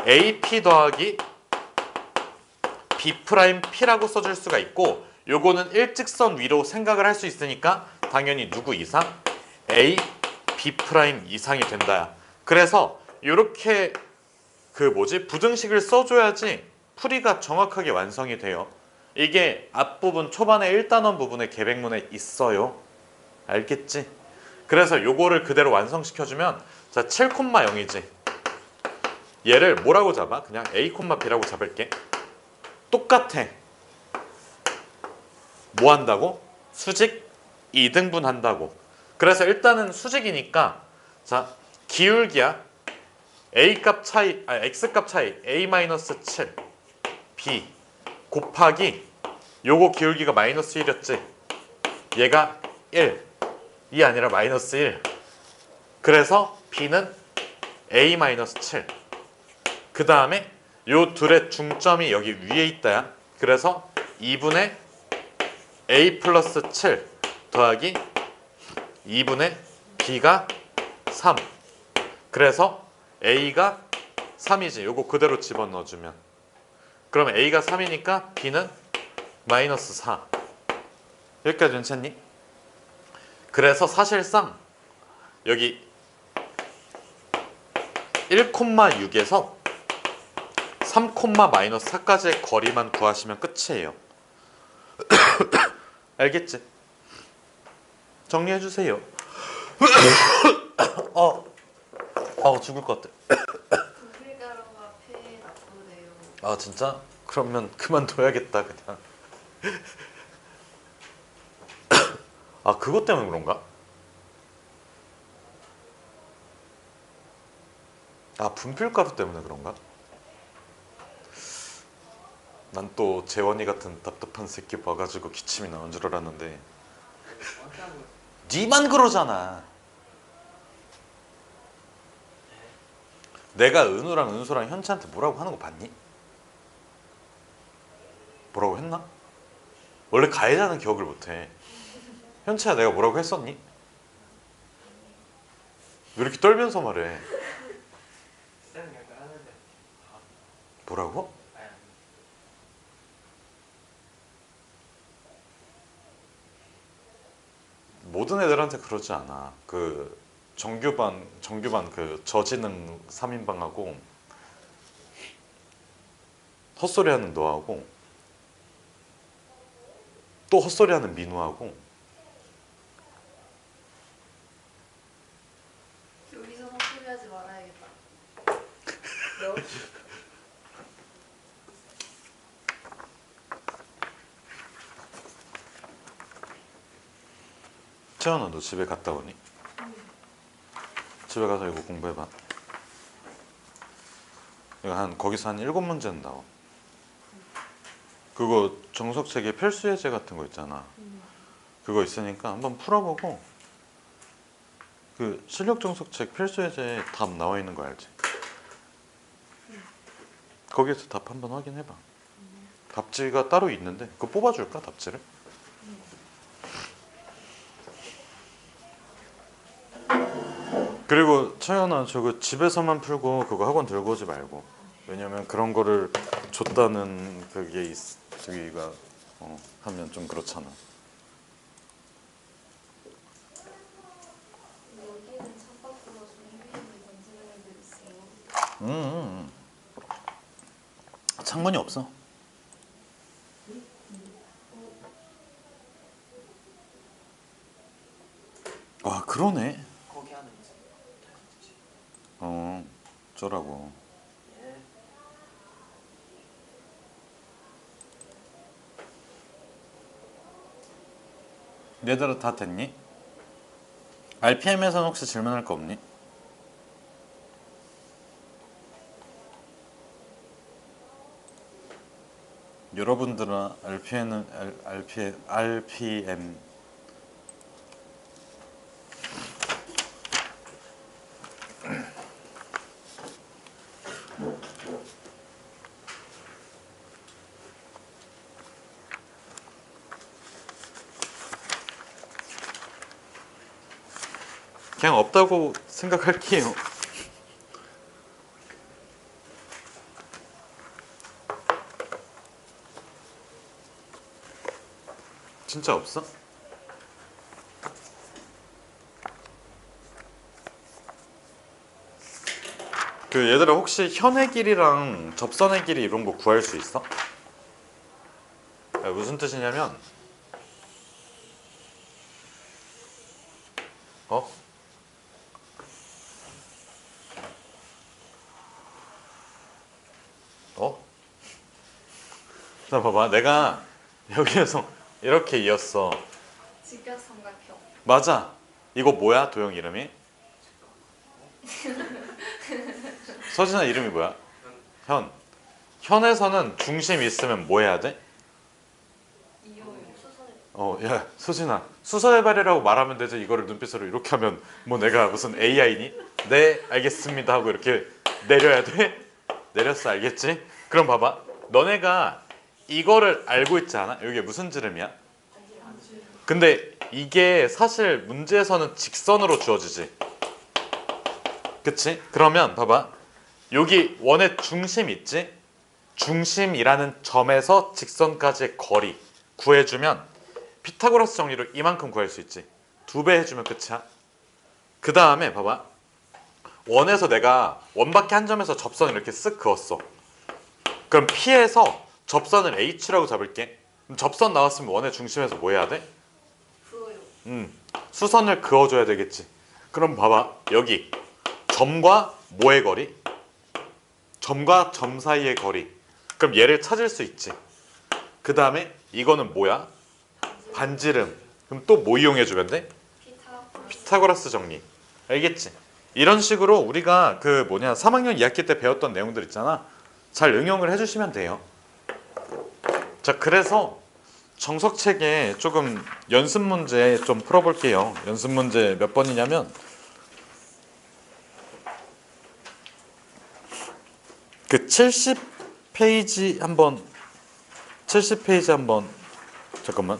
AP 더하기 B'P라고 써줄 수가 있고, 요거는 일직선 위로 생각을 할 수 있으니까 당연히 누구 이상? A, B' 이상이 된다야. 그래서 이렇게 부등식을 써줘야지 풀이가 정확하게 완성이 돼요. 이게 앞부분 초반에 1단원 부분에 계백문에 있어요. 알겠지? 그래서 요거를 그대로 완성시켜주면 자 7,0이지. 얘를 뭐라고 잡아? 그냥 A, B라고 잡을게. 똑같아. 뭐 한다고? 수직 2등분 한다고. 그래서 일단은 수직이니까 자 기울기야. X 값 차이 A-7 B 곱하기 요거 기울기가 마이너스 1이었지. 얘가 1이 아니라 마이너스 1. 그래서 B는 A-7. 그 다음에 요 둘의 중점이 여기 위에 있다야. 그래서 2분의 A 플러스 7 더하기 2분의 B가 3. 그래서 A가 3이지. 요거 그대로 집어넣어주면. 그럼 A가 3이니까 B는 마이너스 4. 여기까지 괜찮니? 그래서 사실상 여기 1,6에서 3, 마이너스 4까지의 거리만 구하시면 끝이에요. 알겠지? 정리해주세요. 죽을 것 같아. 분필가루가 폐에 나쁘대요. 아 진짜? 그러면 그만둬야겠다 그냥. 아 그것 때문에 그런가? 아 분필가루 때문에 그런가? 난 또 재원이 같은 답답한 새끼 봐가지고 기침이 나온 줄 알았는데 니만 그러잖아. 내가 은우랑 은소랑 현치한테 뭐라고 하는 거 봤니? 뭐라고 했나? 원래 가해자는 기억을 못해. 현치야 내가 뭐라고 했었니? 왜 이렇게 떨면서 말해? 뭐라고? 모든 애들한테 그러지 않아. 그 정규반 그 저지능 3인방하고 헛소리하는 너하고 또 헛소리하는 민우하고 여기서 헛소리하지 말아야겠다. 채연아 너 집에 갔다 오니? 집에 가서 이거 공부해봐. 이거 거기서 한 7문제는 나와. 그거 정석책에 필수 예제 같은 거 있잖아. 그거 있으니까 한번 풀어보고 그 실력 정석책 필수 예제 답 나와 있는 거 알지? 거기에서 답 한번 확인해봐. 답지가 따로 있는데 그거 뽑아줄까 답지를? 그리고 채연아 저거 집에서만 풀고 그거 학원 들고 오지 말고. 왜냐면 그런 거를 줬다는 그게 저기가 하면 좀 그렇잖아. 여기는 창밖으로 좀휘휘 던지는 애들 있어요. 창문이 없어. 와 그러네. 거기 안에 무슨 탈수지? 어쩌라고. 예. 얘들아 다 됐니? RPM에서는 혹시 질문할 거 없니? 여러분들은 RPM 그냥 없다고 생각할게요. 진짜 없어? 그 얘들아 혹시 현의 길이랑 접선의 길이 이런 거 구할 수 있어? 무슨 뜻이냐면 어? 어? 자 봐봐 내가 여기에서 이렇게 이었어. 직각삼각형. 맞아. 이거 뭐야 도형 이름이? 서진아 이름이 뭐야? 현. 현에서는 중심 있으면 뭐 해야 돼? 이용요. 야 수진아 수서해발이라고 말하면 되지. 이거를 눈빛으로 이렇게 하면 뭐 내가 무슨 AI니? 네 알겠습니다 하고 이렇게 내려야 돼? 내렸어 알겠지? 그럼 봐봐 너네가 이거를 알고 있지 않아? 이게 무슨 지름이야? 근데 이게 사실 문제에서는 직선으로 주어지지 그치? 그러면 봐봐 여기 원의 중심 있지? 중심이라는 점에서 직선까지의 거리 구해주면 피타고라스 정리로 이만큼 구할 수 있지 2배 해주면 끝이야. 그 다음에 봐봐 원에서 내가 원밖에 한 점에서 접선을 이렇게 쓱 그었어. 그럼 P에서 접선을 H라고 잡을게. 그럼 접선 나왔으면 원의 중심에서 뭐 해야 돼? 풀어요. 수선을 그어줘야 되겠지. 그럼 봐봐 여기 점과 뭐의 거리? 점과 점 사이의 거리. 그럼 얘를 찾을 수 있지. 그 다음에 이거는 뭐야? 반지름. 그럼 또 뭐 이용해주면 돼? 피타고라스 정리. 알겠지? 이런 식으로 우리가 그 3학년 2학기 때 배웠던 내용들 있잖아. 잘 응용을 해주시면 돼요. 자 그래서 정석책에 조금 연습 문제 좀 풀어볼게요. 연습 문제 몇 번이냐면 그 70페이지 한번 70페이지 한번 잠깐만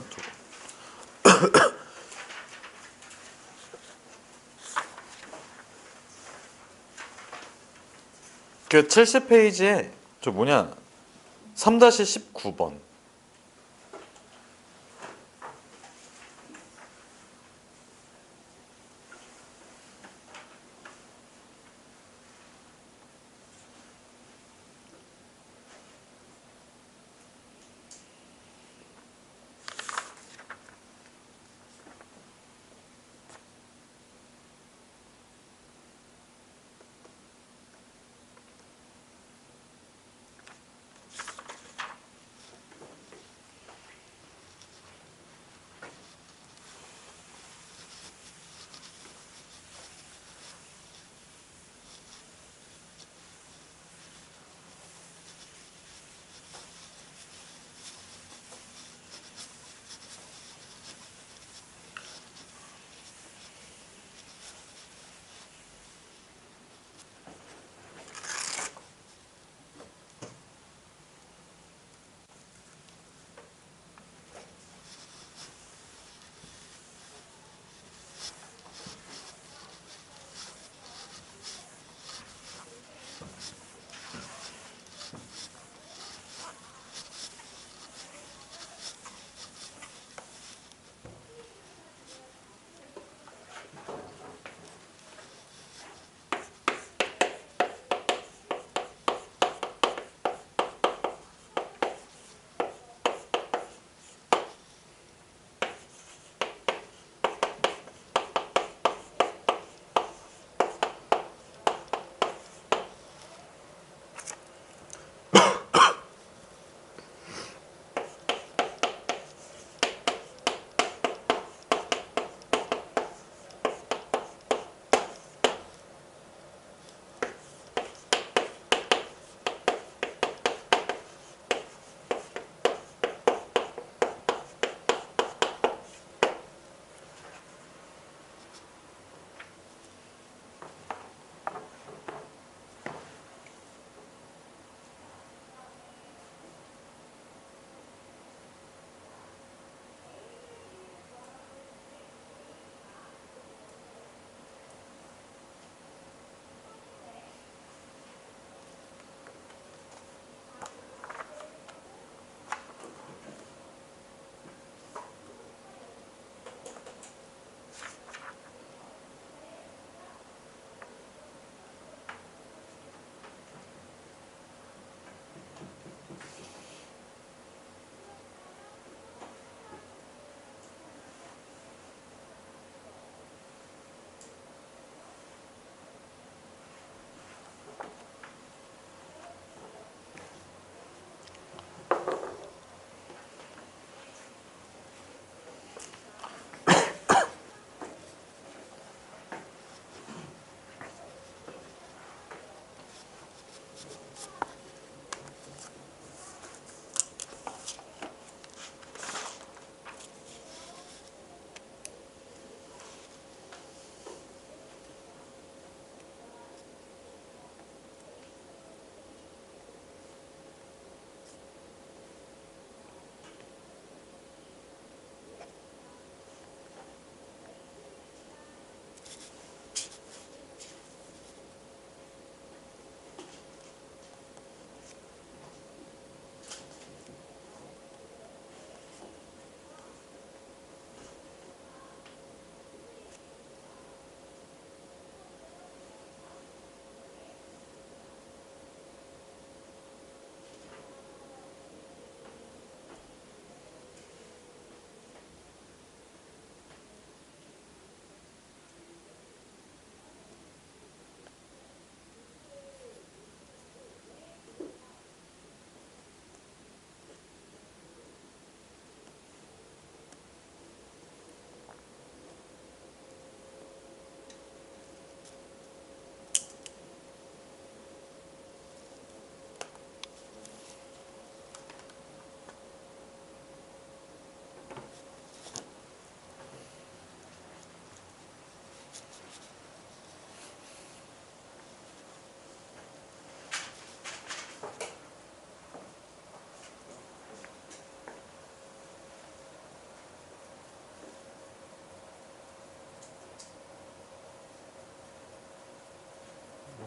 그 70페이지에 3-19번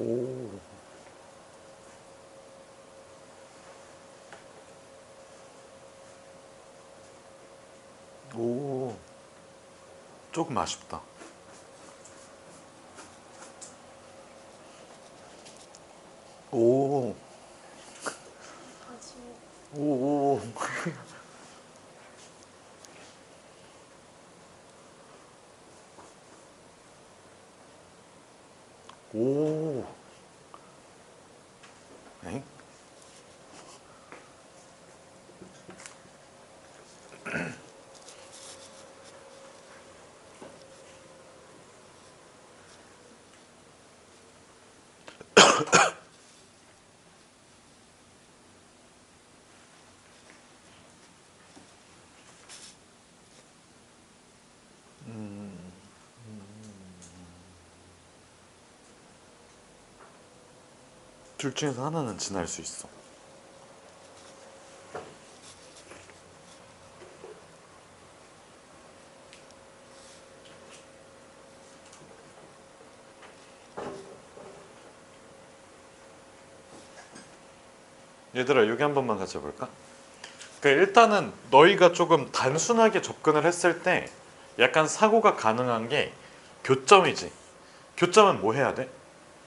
오. 오. 조금 아쉽다. 오. 아쉬워. 오. 오. 엥? 둘 중에서 하나는 지날 수 있어. 얘들아, 여기 한 번만 같이 볼까? 일단은 너희가 조금 단순하게 접근을 했을 때 약간 사고가 가능한 게 교점이지. 교점은 뭐 해야 돼?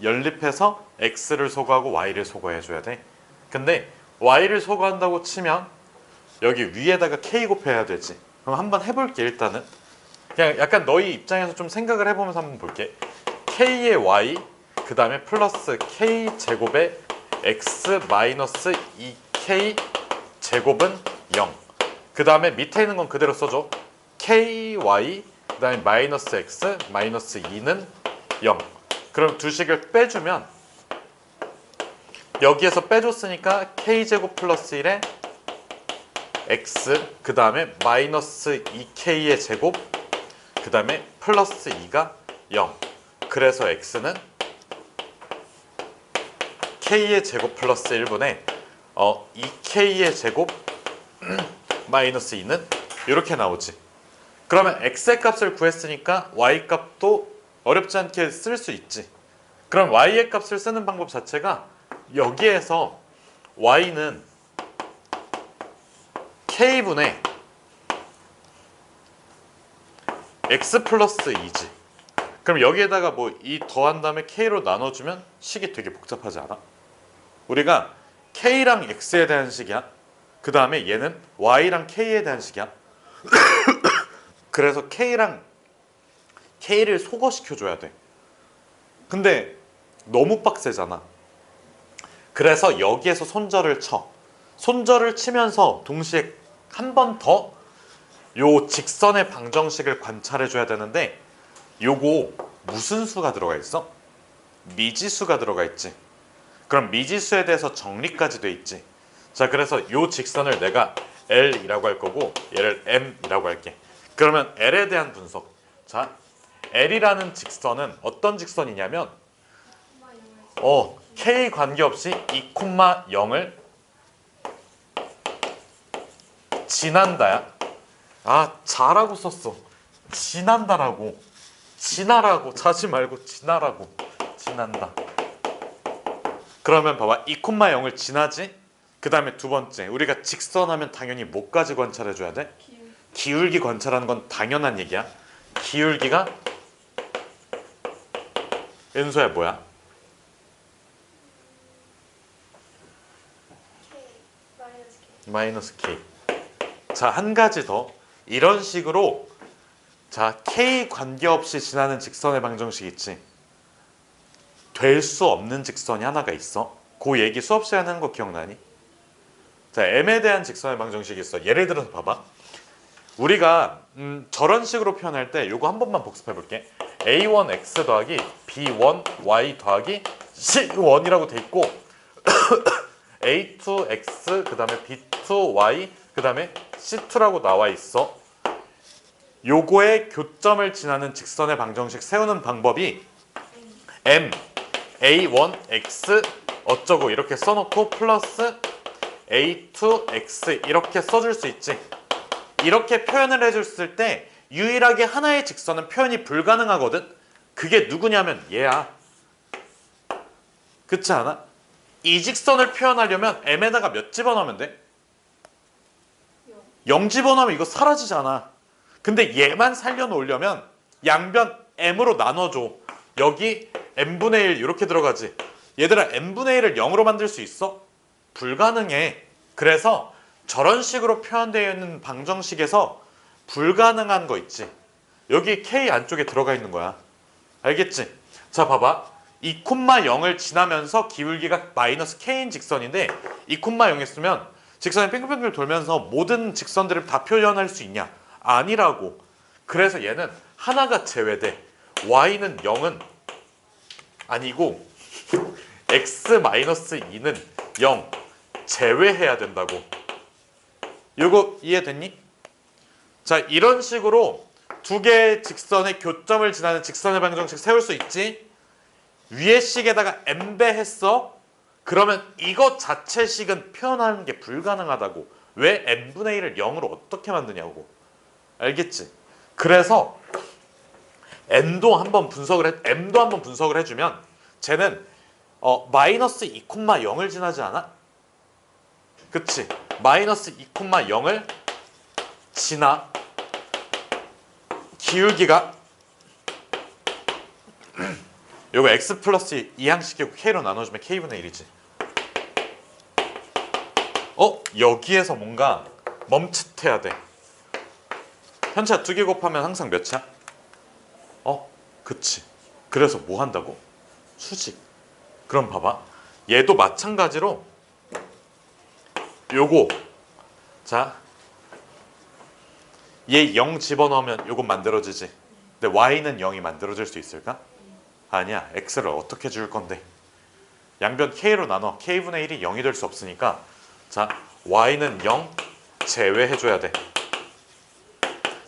연립해서 x를 소거하고 y를 소거해줘야 돼. 근데 y를 소거한다고 치면 여기 위에다가 k 곱해야 되지. 그럼 한번 해볼게. 일단은 그냥 약간 너희 입장에서 좀 생각을 해보면서 한번 볼게. k의 y 그 다음에 플러스 k 제곱의 x 마이너스 2k 제곱은 0. 그 다음에 밑에 있는 건 그대로 써줘. ky 그 다음에 마이너스 x 마이너스 2는 0. 그럼 두 식을 빼주면 여기에서 빼줬으니까 k제곱 플러스 1에 x 그 다음에 마이너스 2k의 제곱 그 다음에 플러스 2가 0. 그래서 x는 k의 제곱 플러스 1분의 2k의 제곱 마이너스 2는 이렇게 나오지. 그러면 x의 값을 구했으니까 y 값도 어렵지 않게 쓸 수 있지. 그럼 y의 값을 쓰는 방법 자체가 여기에서 y는 k분의 x 플러스 2지. 그럼 여기에다가 뭐 2 더한 다음에 k로 나눠주면 식이 되게 복잡하지 않아? 우리가 k랑 x에 대한 식이야. 그 다음에 얘는 y랑 k에 대한 식이야. 그래서 k를 소거시켜줘야 돼. 근데 너무 빡세잖아. 그래서 여기에서 손절을 쳐. 손절을 치면서 동시에 한 번 더 요 직선의 방정식을 관찰해줘야 되는데 요거 무슨 수가 들어가 있어? 미지수가 들어가 있지. 그럼 미지수에 대해서 정리까지 돼 있지. 자, 그래서 요 직선을 내가 L이라고 할 거고 얘를 M이라고 할게. 그러면 L에 대한 분석. 자, L이라는 직선은 어떤 직선이냐면 K 관계없이 2,0을 지난다야. 아, 자라고 썼어. 지난다라고. 지나라고. 자지 말고 지나라고. 지난다. 그러면 봐봐. 2,0을 지나지? 그 다음에 두 번째. 우리가 직선하면 당연히 뭐까지 관찰해줘야 돼? 기울기 관찰하는 건 당연한 얘기야. 기울기가 은소야 뭐야? 마이너스 K. 자, 한 가지 더. 이런 식으로 자, K 관계없이 지나는 직선의 방정식 있지. 될 수 없는 직선이 하나가 있어. 그 얘기 수업 시간에 하는 거 기억나니? 자, M에 대한 직선의 방정식이 있어. 예를 들어서 봐봐. 우리가 저런 식으로 표현할 때 이거 한 번만 복습해 볼게. A1x 더하기 B1y 더하기 C1이라고 돼 있고 A2x 그 다음에 B2y 그 다음에 C2라고 나와 있어. 요거의 교점을 지나는 직선의 방정식 세우는 방법이 M A1x 어쩌고 이렇게 써놓고 플러스 A2x 이렇게 써줄 수 있지. 이렇게 표현을 해줬을 때 유일하게 하나의 직선은 표현이 불가능하거든. 그게 누구냐면 얘야. 그렇지 않아? 이 직선을 표현하려면 m에다가 몇 집어넣으면 돼? 0 집어넣으면 이거 사라지잖아. 근데 얘만 살려놓으려면 양변 m으로 나눠줘. 여기 n분의 1 이렇게 들어가지. 얘들아 n분의 1을 0으로 만들 수 있어? 불가능해. 그래서 저런 식으로 표현되어 있는 방정식에서 불가능한 거 있지. 여기 k 안쪽에 들어가 있는 거야. 알겠지? 자 봐봐. 2,0을 지나면서 기울기가 마이너스 k인 직선인데 2,0 했으면 직선이 빙글빙글 돌면서 모든 직선들을 다 표현할 수 있냐? 아니라고. 그래서 얘는 하나가 제외돼. y는 0은 아니고 x-2는 0 제외해야 된다고. 이거 이해됐니? 자, 이런 식으로 두 개의 직선의 교점을 지나는 직선의 방정식 세울 수 있지. 위의 식에다가 n배 했어. 그러면 이거 자체식은 표현하는 게 불가능하다고. 왜 n분의 1을 0으로 어떻게 만드냐고. 알겠지? 그래서 m도 한번 분석을 해주면 쟤는 마이너스 2,0을 지나지 않아? 그치? 마이너스 2,0을 지나 기울기가 요거 x 플러스 2항식이고 k로 나눠주면 k분의 1이지. 여기에서 뭔가 멈칫해야 돼. 현차 2개 곱하면 항상 몇이야? 그치. 그래서 뭐 한다고? 수직. 그럼 봐봐. 얘도 마찬가지로 요거 자, 얘 0 집어넣으면 요건 만들어지지. 근데 y는 0이 만들어질 수 있을까? 아니야. x를 어떻게 줄 건데? 양변 k로 나눠. k분의 1이 0이 될 수 없으니까 자, y는 0 제외해줘야 돼.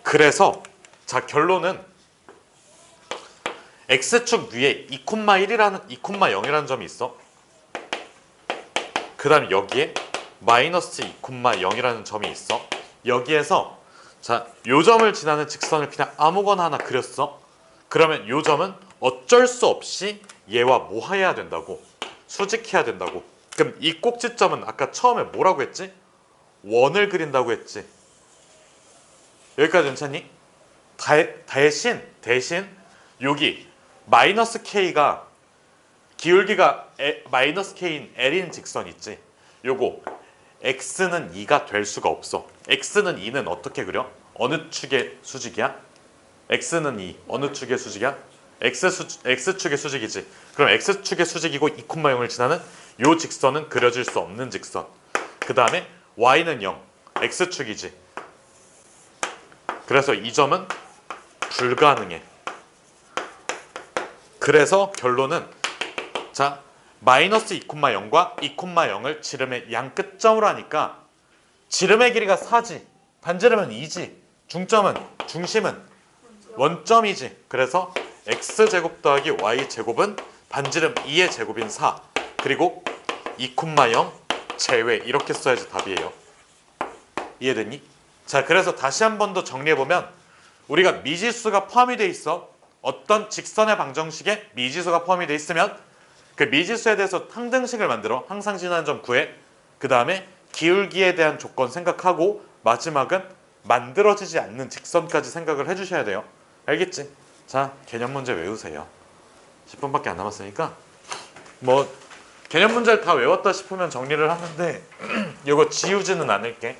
그래서 자, 결론은 x축 위에 2,0이라는 점이 있어. 그 다음에 여기에 마이너스 2,0이라는 점이 있어. 여기에서 자, 요 점을 지나는 직선을 그냥 아무거나 하나 그렸어. 그러면 요 점은 어쩔 수 없이 얘와 뭐 해야 된다고? 수직해야 된다고. 그럼 이 꼭지점은 아까 처음에 뭐라고 했지? 원을 그린다고 했지. 여기까지 괜찮니? 대신 여기 마이너스 k가 기울기가 마이너스 k인 l인 직선 있지. 요거 x는 2가 될 수가 없어. x는 2는 어떻게 그려? 어느 축의 수직이야? x는 2 어느 축의 수직이야? x축의 수직이지. 그럼 x축의 수직이고 2,0을 지나는 요 직선은 그려질 수 없는 직선. 그 다음에 y는 0 x축이지. 그래서 이 점은 불가능해. 그래서 결론은 자, 마이너스 2,0과 2,0을 지름의 양 끝점으로 하니까 지름의 길이가 4지. 반지름은 2지. 중심은 원점이지. 그래서 x제곱 더하기 y제곱은 반지름 2의 제곱인 4. 그리고 2,0 제외. 이렇게 써야지 답이에요. 이해됐니? 자, 그래서 다시 한 번 더 정리해보면 우리가 미지수가 포함이 돼 있어. 어떤 직선의 방정식에 미지수가 포함이 돼 있으면 그 미지수에 대해서 항등식을 만들어. 항상 지나는 점 구해. 그 다음에 기울기에 대한 조건 생각하고 마지막은 만들어지지 않는 직선까지 생각을 해주셔야 돼요. 알겠지? 자, 개념 문제 외우세요. 10분밖에 안 남았으니까 뭐 개념 문제를 다 외웠다 싶으면 정리를 하는데 이거 지우지는 않을게.